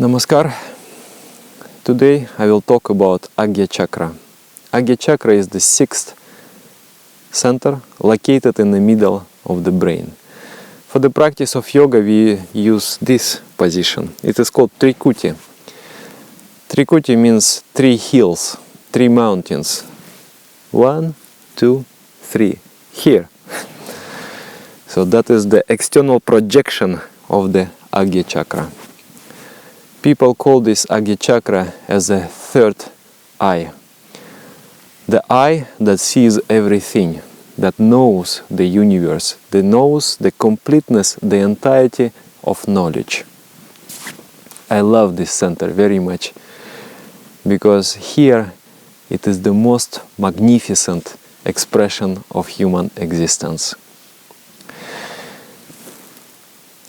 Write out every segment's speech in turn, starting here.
Namaskar. Today I will talk about Ajina Cakra. Ajina Cakra is the sixth center located in the middle of the brain. For the practice of yoga we use this position. It is called Trikuti. Trikuti means three hills, three mountains. 1, 2, 3. Here. So that is the external projection of the Ajina Cakra. People call this Ajina Cakra as a third eye. The eye that sees everything, that knows the universe, that knows the completeness, the entirety of knowledge. I love this center very much because here it is the most magnificent expression of human existence.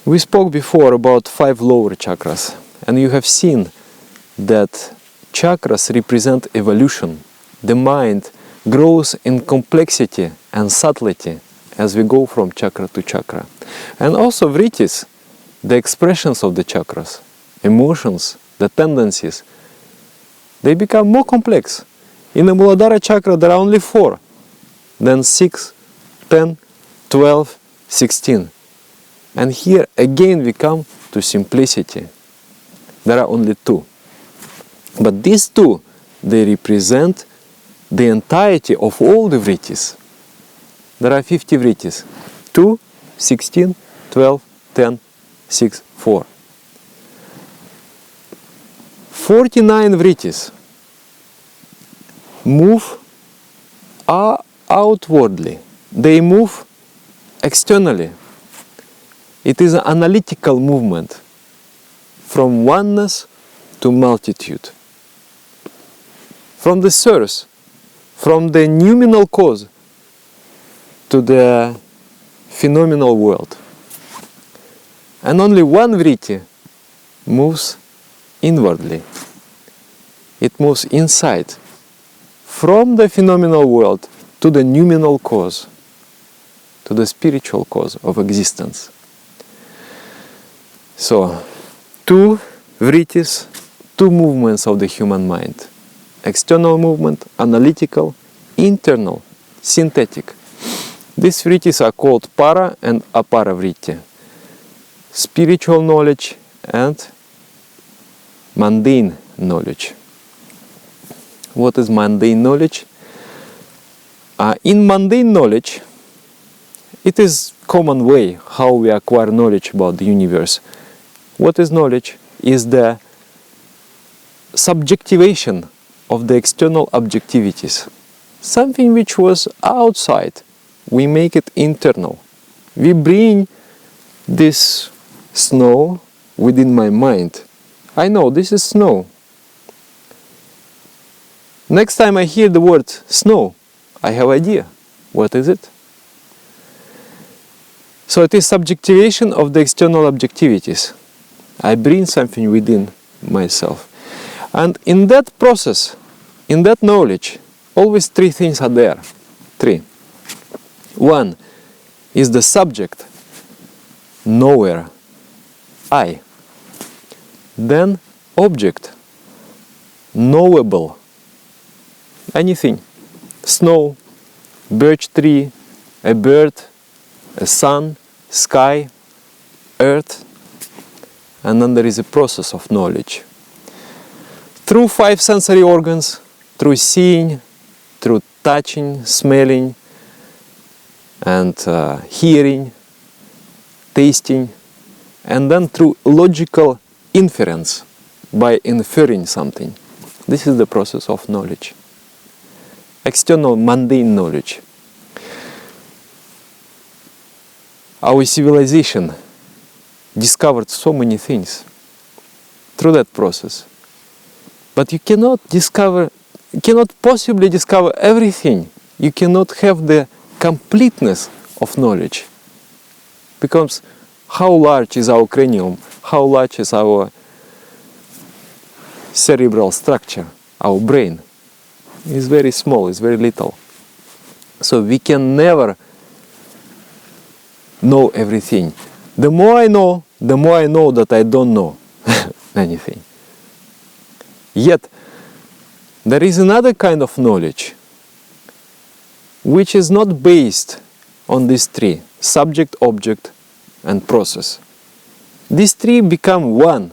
We spoke before about 5 lower chakras. And you have seen that chakras represent evolution. The mind grows in complexity and subtlety as we go from chakra to chakra. And also Vrittis, the expressions of the chakras, emotions, the tendencies, they become more complex. In the Muladhara chakra there are only 4, then 6, 10, 12, 16. And here again we come to simplicity. There are only 2. But these 2, they represent the entirety of all the Vrittis. There are 50 Vrittis. 2, 16, 12, 10, 6, 4. 49 Vrittis move outwardly. They move externally. It is an analytical movement. From oneness to multitude. From the source, from the noumenal cause to the phenomenal world. And only one Vritti moves inwardly. It moves inside, from the phenomenal world to the noumenal cause, to the spiritual cause of existence. So, 2 Vrittis, 2 movements of the human mind. External movement, analytical, internal, synthetic. These Vrittis are called Para and Apara Vritti. Spiritual knowledge and mundane knowledge. What is mundane knowledge? In mundane knowledge, it is common way how we acquire knowledge about the universe. What is knowledge? Is the subjectivation of the external objectivities. Something which was outside, we make it internal. We bring this snow within my mind. I know this is snow. Next time I hear the word snow, I have idea. What is it? So it is subjectivation of the external objectivities. I bring something within myself. And in that process, in that knowledge, always 3 things are there. 3. 1 is the subject, knower, I. Then object, knowable, anything. Snow, birch tree, a bird, a sun, sky, earth. And then there is a process of knowledge. Through 5 sensory organs, through seeing, through touching, smelling, and hearing, tasting, and then through logical inference, by inferring something. This is the process of knowledge. External mundane knowledge. Our civilization discovered so many things through that process. But you cannot possibly discover everything. You cannot have the completeness of knowledge. Because how large is our cranium? How large is our cerebral structure, our brain? It's very small, it's very little. So we can never know everything. The more I know that I don't know. anything. Yet, there is another kind of knowledge which is not based on these three: subject, object, and process. These three become one.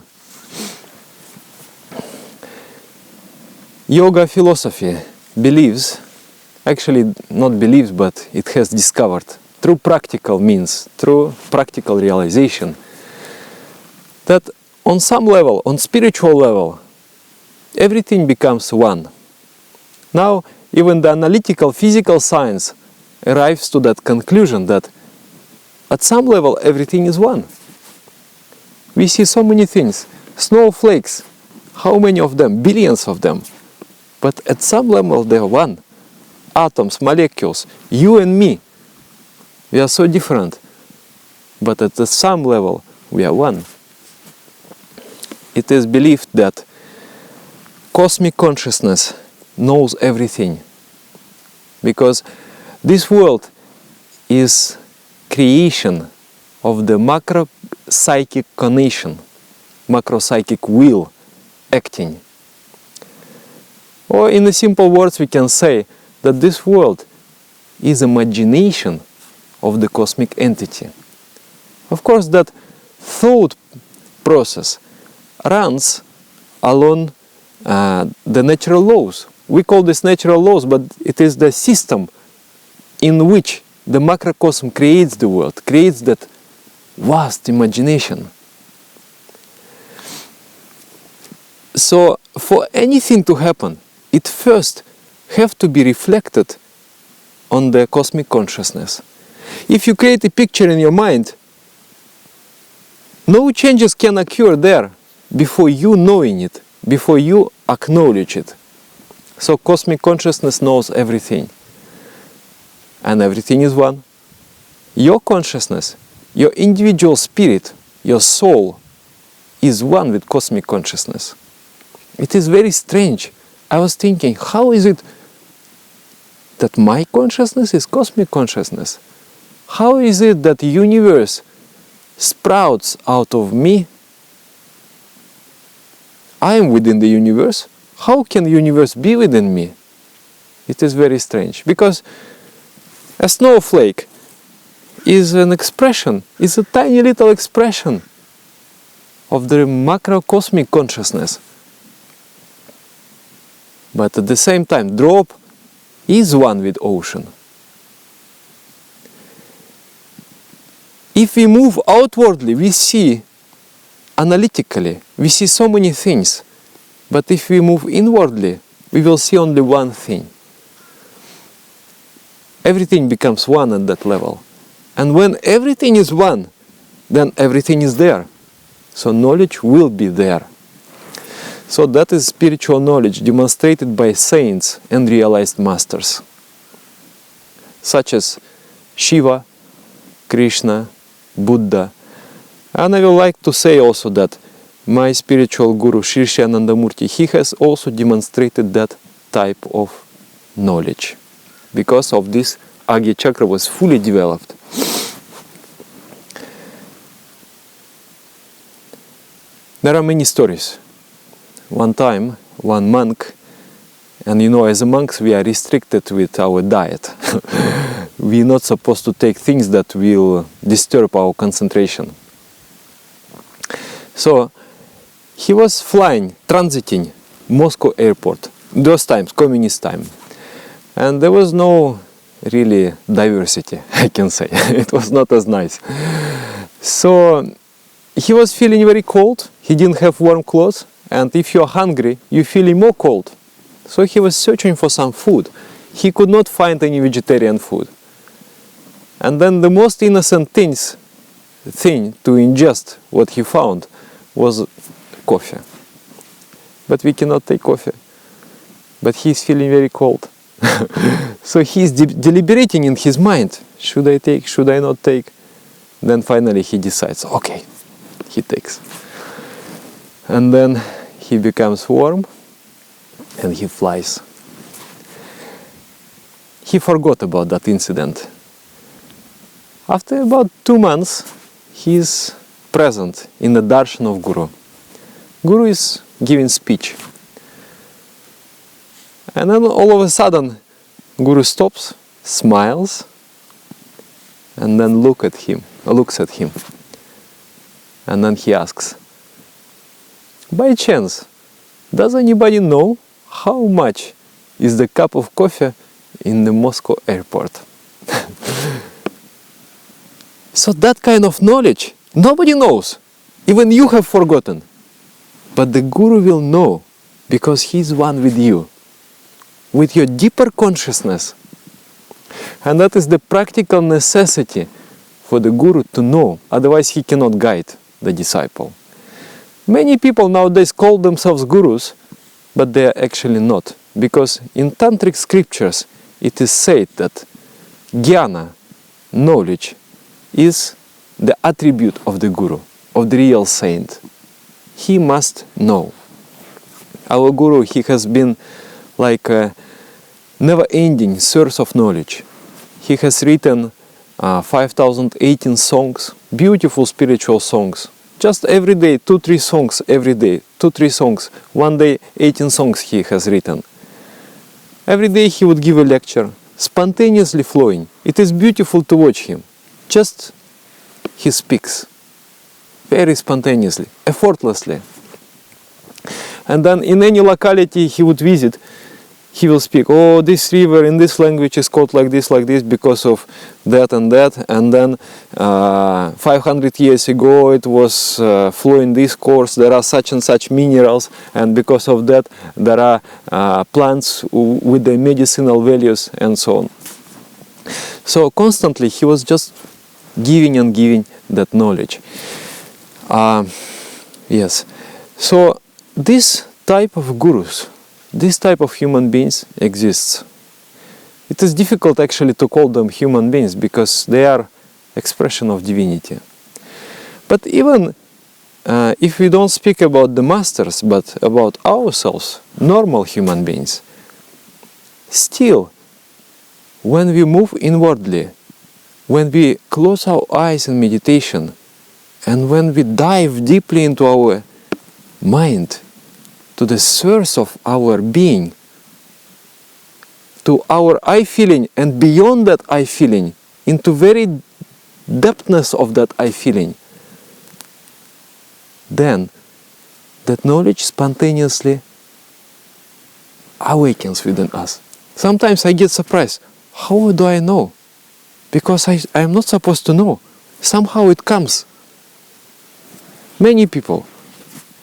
Yoga philosophy believes, actually not believes, but it has discovered through practical means, through practical realization, that on some level, on spiritual level, everything becomes one. Now, even the analytical physical science arrives to that conclusion that at some level everything is one. We see so many things, snowflakes, how many of them? Billions of them. But at some level they are one. Atoms, molecules, you and me, we are so different. But at some level we are one. It is believed that cosmic consciousness knows everything, because this world is creation of the macro psychic condition, macro psychic will acting. Or in the simple words we can say that this world is imagination of the cosmic entity. Of course, that thought process runs along the natural laws. We call this natural laws, but it is the system in which the macrocosm creates the world, creates that vast imagination. So for anything to happen, it first have to be reflected on the cosmic consciousness. If you create a picture in your mind, no changes can occur there before you knowing it, before you acknowledge it. So cosmic consciousness knows everything. And everything is one. Your consciousness, your individual spirit, your soul is one with cosmic consciousness. It is very strange. I was thinking, how is it that my consciousness is cosmic consciousness? How is it that the universe sprouts out of me? I am within the universe. How can the universe be within me? It is very strange, because a snowflake is an expression, is a tiny little expression of the macrocosmic consciousness. But at the same time, drop is one with ocean. If we move outwardly, we see analytically, we see so many things. But if we move inwardly, we will see only one thing. Everything becomes one at that level. And when everything is one, then everything is there. So knowledge will be there. So that is spiritual knowledge demonstrated by saints and realized masters, such as Shiva, Krishna, Buddha. And I would like to say also that my spiritual guru Shri Anandamurti, he has also demonstrated that type of knowledge. Because of this, Ajina Cakra was fully developed. There are many stories. One time, one monk, and you know, as a monks we are restricted with our diet. We are not supposed to take things that will disturb our concentration. So he was flying, transiting Moscow airport, those times, communist time. And there was no really diversity, I can say. It was not as nice. So he was feeling very cold, he didn't have warm clothes, and if you're hungry, you're feeling more cold. So he was searching for some food. He could not find any vegetarian food. And then the most innocent thing to ingest, what he found, was coffee. But we cannot take coffee. But he's feeling very cold. So he's deliberating in his mind. Should I take, should I not take? Then finally he decides, okay, he takes. And then he becomes warm and he flies. He forgot about that incident. After about 2 months, he is present in the darshan of Guru. Guru is giving speech. And then all of a sudden, Guru stops, smiles, and then looks at him. And then he asks, by chance, does anybody know how much is the cup of coffee in the Moscow airport? So that kind of knowledge, nobody knows. Even you have forgotten. But the Guru will know, because he's one with you, with your deeper consciousness. And that is the practical necessity for the Guru to know, otherwise he cannot guide the disciple. Many people nowadays call themselves gurus, but they are actually not. Because in tantric scriptures it is said that jnana, knowledge, is the attribute of the Guru, of the real saint. He must know. Our Guru, he has been like a never-ending source of knowledge. He has written 5,018 songs, beautiful spiritual songs. Just every day, 2-3 songs every day, 2-3 songs. One day, 18 songs he has written. Every day he would give a lecture, spontaneously flowing. It is beautiful to watch him. Just he speaks, very spontaneously, effortlessly. And then in any locality he would visit, he will speak, oh, this river in this language is called like this, because of that and that. And then 500 years ago it was flowing this course, there are such and such minerals, and because of that there are plants with the medicinal values and so on. So constantly he was just giving and giving that knowledge. Yes. So this type of gurus, this type of human beings exists. It is difficult actually to call them human beings because they are expression of divinity. But even if we don't speak about the masters, but about ourselves, normal human beings, still, when we move inwardly, when we close our eyes in meditation, and when we dive deeply into our mind, to the source of our being, to our I feeling, and beyond that I feeling, into very depthness of that I feeling, then that knowledge spontaneously awakens within us. Sometimes I get surprised. How do I know? Because I am not supposed to know. Somehow it comes. Many people,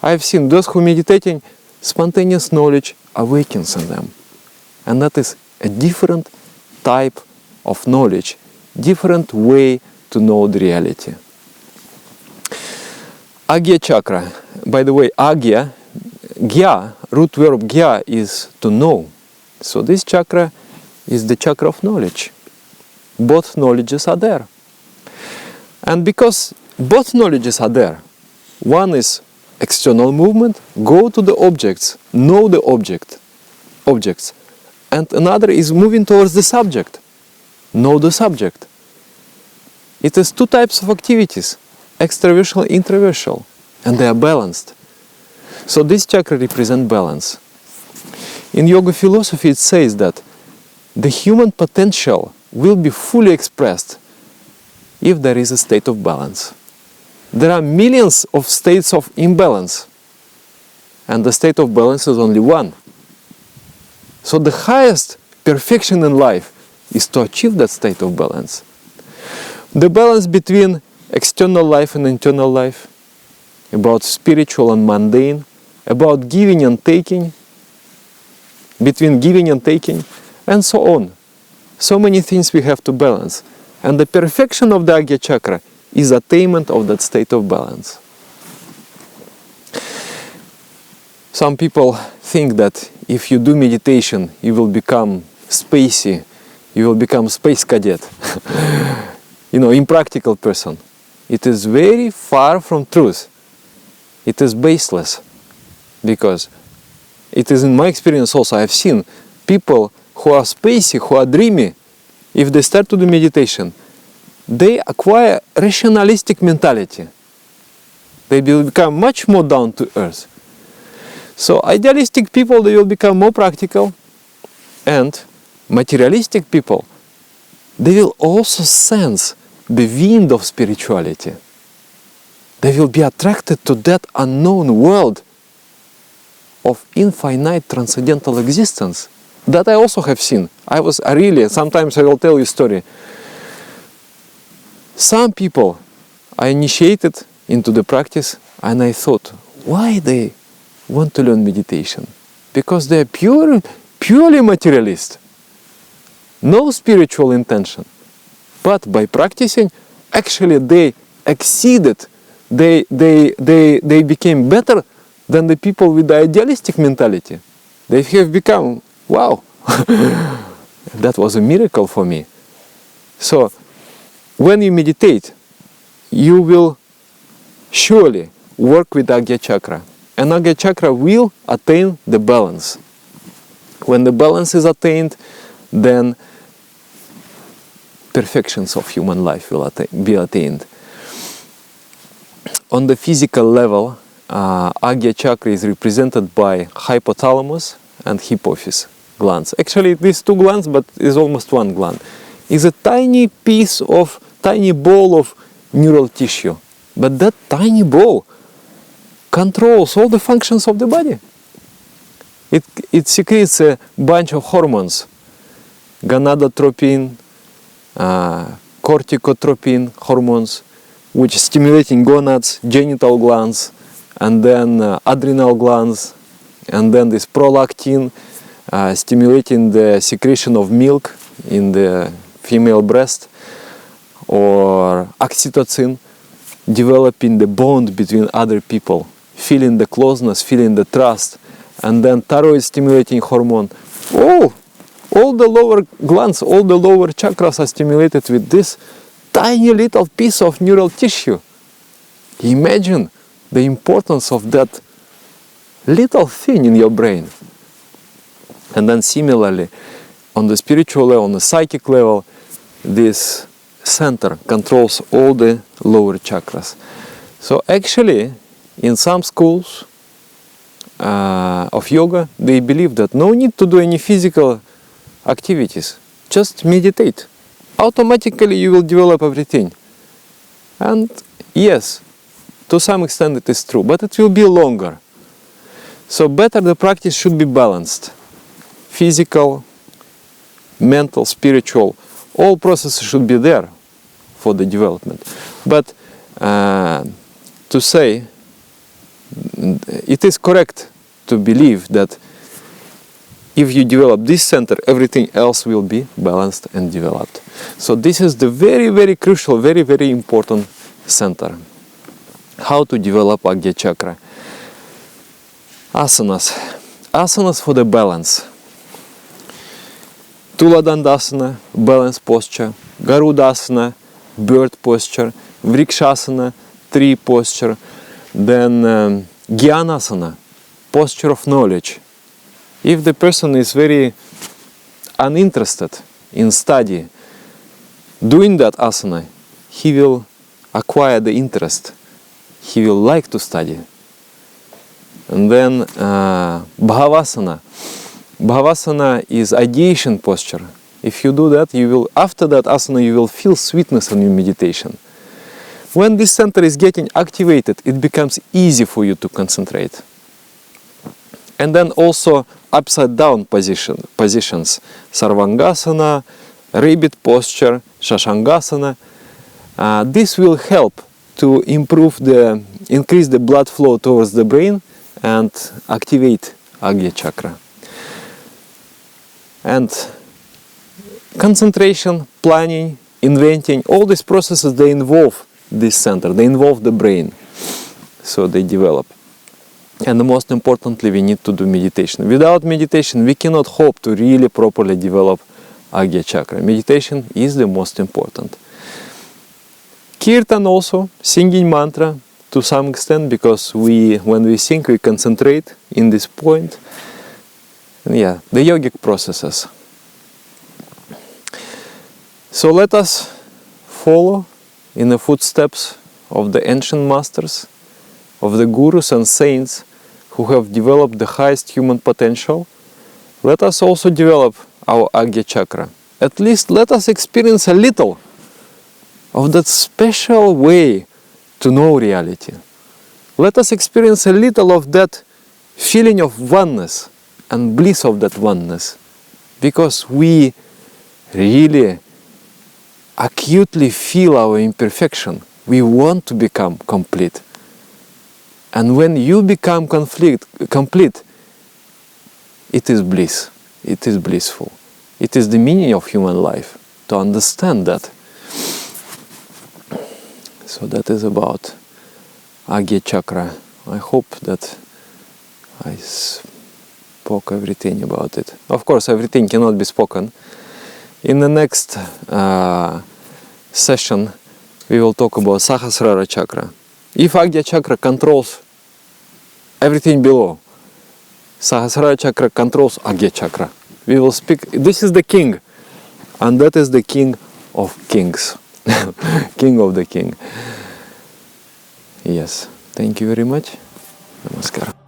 I've seen those who are meditating, spontaneous knowledge awakens in them. And that is a different type of knowledge, different way to know the reality. Ajina Cakra. By the way, Ajna, gya, root verb gya is to know. So this chakra is the chakra of knowledge. Both knowledges are there. And because both knowledges are there, one is external movement, go to the objects, know the objects. And another is moving towards the subject, know the subject. It is two types of activities, extraversual and introversual, and they are balanced. So this chakra represents balance. In yoga philosophy it says that the human potential will be fully expressed if there is a state of balance. There are millions of states of imbalance, and the state of balance is only one. So the highest perfection in life is to achieve that state of balance. The balance between external life and internal life, about spiritual and mundane, about giving and taking, between giving and taking, and so on. So many things we have to balance. And the perfection of the Ajna Cakra is attainment of that state of balance. Some people think that if you do meditation, you will become spacey, you will become space cadet, impractical person. It is very far from truth. It is baseless, because it is in my experience also, I have seen people who are spacey, who are dreamy, if they start to do meditation, they acquire rationalistic mentality. They will become much more down to earth. So idealistic people, they will become more practical, and materialistic people, they will also sense the wind of spirituality. They will be attracted to that unknown world of infinite transcendental existence that I also have seen. Sometimes I will tell you a story. Some people I initiated into the practice, and I thought, why they want to learn meditation? Because they are purely materialist. No spiritual intention. But by practicing, actually they exceeded, they became better than the people with the idealistic mentality. They have become, wow, that was a miracle for me. So, when you meditate, you will surely work with Ajina Cakra. And Ajina Cakra will attain the balance. When the balance is attained, then perfections of human life will be attained. On the physical level, Ajina Cakra is represented by hypothalamus and hypophysis glands. Actually, these two glands, but it's almost one gland. It's a tiny ball of neural tissue. But that tiny ball controls all the functions of the body. It secretes a bunch of hormones, gonadotropin, corticotropin hormones, which stimulating gonads, genital glands, and then adrenal glands, and then this prolactin, stimulating the secretion of milk in the female breast, or oxytocin, developing the bond between other people, feeling the closeness, feeling the trust, and then thyroid stimulating hormone. All the lower glands, all the lower chakras are stimulated with this tiny little piece of neural tissue. Imagine the importance of that little thing in your brain. And then similarly, on the spiritual level, on the psychic level, this center controls all the lower chakras. So actually, in some schools of yoga, they believe that no need to do any physical activities, just meditate. Automatically you will develop everything. And yes, to some extent it is true, but it will be longer. So better the practice should be balanced. Physical, mental, spiritual, all processes should be there for the development. But to say, it is correct to believe that if you develop this center, everything else will be balanced and developed. So this is the very, very crucial, very, very important center. How to develop Ajina Cakra? Asanas. Asanas for the balance. Tula Dandasana, balance posture. Garudasana, bird posture. Vrikshasana, tree posture. Then Gyanasana, posture of knowledge. If the person is very uninterested in study, doing that asana, he will acquire the interest. He will like to study. And then Bhavasana. Bhavasana is ideation posture. If you do that, after that asana, you will feel sweetness in your meditation. When this center is getting activated, it becomes easy for you to concentrate. And then also upside down positions, Sarvangasana, rabbit posture, Shashangasana. This will help to increase the blood flow towards the brain and activate Ajina Cakra. And concentration, planning, inventing, all these processes, they involve this center, they involve the brain. So they develop. And most importantly, we need to do meditation. Without meditation, we cannot hope to really properly develop Ajina Cakra. Meditation is the most important. Kirtan also, singing mantra to some extent, because when we sing, we concentrate in this point. Yeah, the yogic processes. So let us follow in the footsteps of the ancient masters, of the gurus and saints who have developed the highest human potential, let us also develop our Agya Chakra. At least let us experience a little of that special way to know reality. Let us experience a little of that feeling of oneness and bliss of that oneness, because we really acutely feel our imperfection. We want to become complete. And when you become complete, it is bliss. It is blissful. It is the meaning of human life, to understand that. So that is about Agya Chakra. I hope that I spoke everything about it. Of course, everything cannot be spoken. In the next session, we will talk about Sahasrara Chakra. If Agya Chakra controls everything below, Sahasrara Chakra controls Agya Chakra. We will speak, this is the king, and that is the king of kings. King of the king. Yes, thank you very much. Namaskar.